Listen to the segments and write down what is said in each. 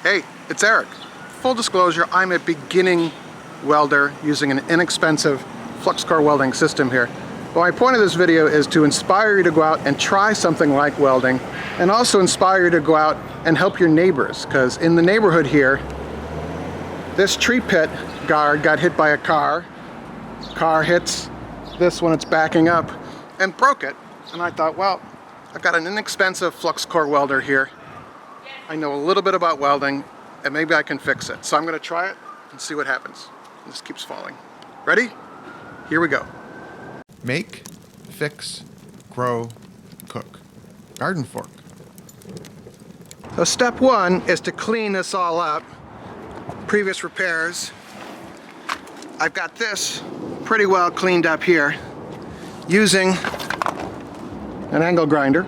Hey, it's Eric. Full disclosure, I'm a beginning welder using an inexpensive Flux Core welding system here. But my point of this video is to inspire you to go out and try something like welding, and also inspire you to go out and help your neighbors, because in the neighborhood here, this tree pit guard got hit by a car. Car hits this when it's backing up and broke it. And I thought, well, I've got an inexpensive Flux Core welder here. I know a little bit about welding, and maybe I can fix it. So I'm going to try it and see what happens. And this keeps falling. Ready? Here we go. Make, fix, grow, cook. GardenFork. So step one is to clean this all up. Previous repairs. I've got this pretty well cleaned up here using an angle grinder.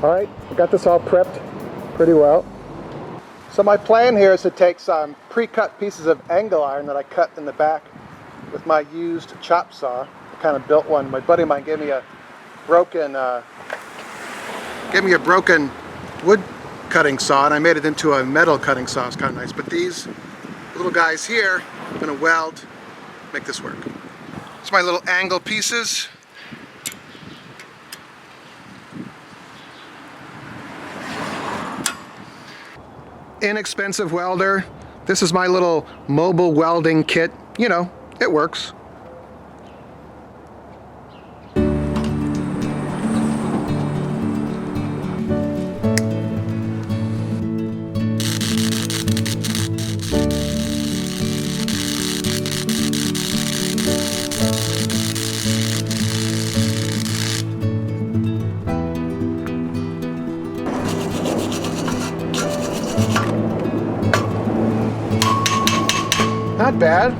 Alright, I got this all prepped pretty well. So my plan here is to take some pre-cut pieces of angle iron that I cut in the back with my used chop saw. I kind of built one. My buddy of mine gave me a broken wood cutting saw, and I made it into a metal cutting saw. It's kind of nice. But these little guys here, I'm going to weld, make this work. It's my little angle pieces. Inexpensive welder. This is my little mobile welding kit. You know, it works. Not bad.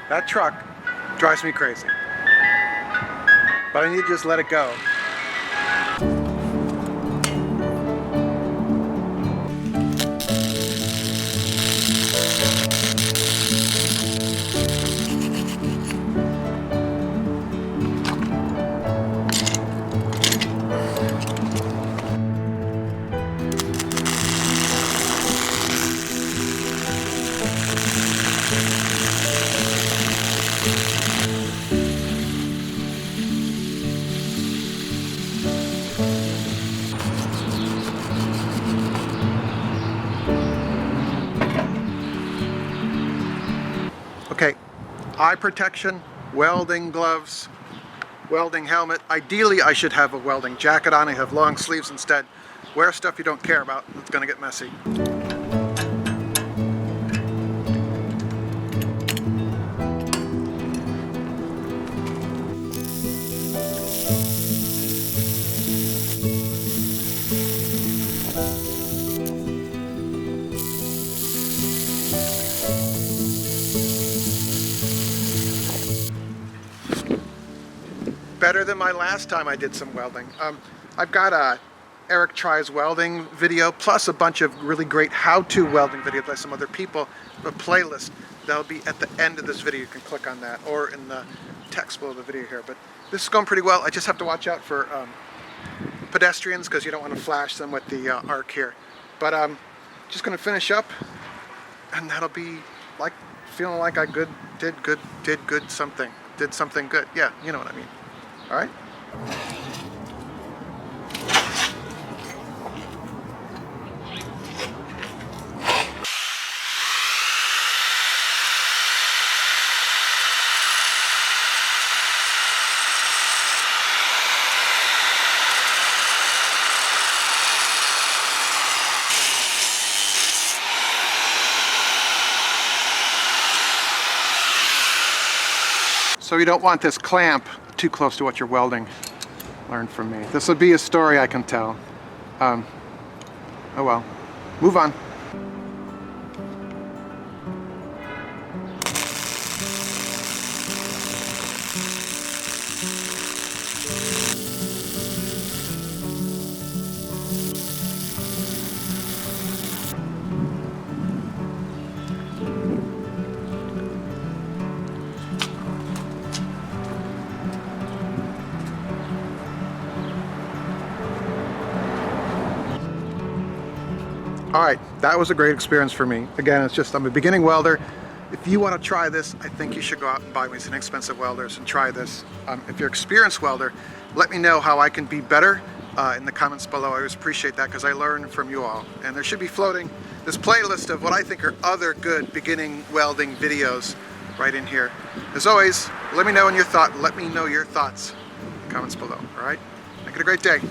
That truck drives me crazy. But I need to just let it go. Okay, eye protection, welding gloves, welding helmet. Ideally, I should have a welding jacket on. I have long sleeves instead. Wear stuff you don't care about. It's going to get messy. Better than my last time I did some welding. I've got a Eric Tries Welding video, plus a bunch of really great how-to welding videos by some other people, a playlist that'll be at the end of this video. You can click on that, or in the text below the video here. But this is going pretty well. I just have to watch out for pedestrians, because you don't want to flash them with the arc here. But just going to finish up, and that'll be like feeling like I did something good. Yeah, you know what I mean. All right. So you don't want this clamp too close to what you're welding. learn from me. This will be a story I can tell. Oh well, move on. Alright, that was a great experience for me. Again, it's just, I'm a beginning welder. If you want to try this, I think you should go out and buy me some inexpensive welders and try this. If you're an experienced welder, let me know how I can be better in the comments below. I always appreciate that because I learn from you all. And there should be floating this playlist of what I think are other good beginning welding videos right in here. As always, let me know your thoughts in the comments below. Alright? Make it a great day.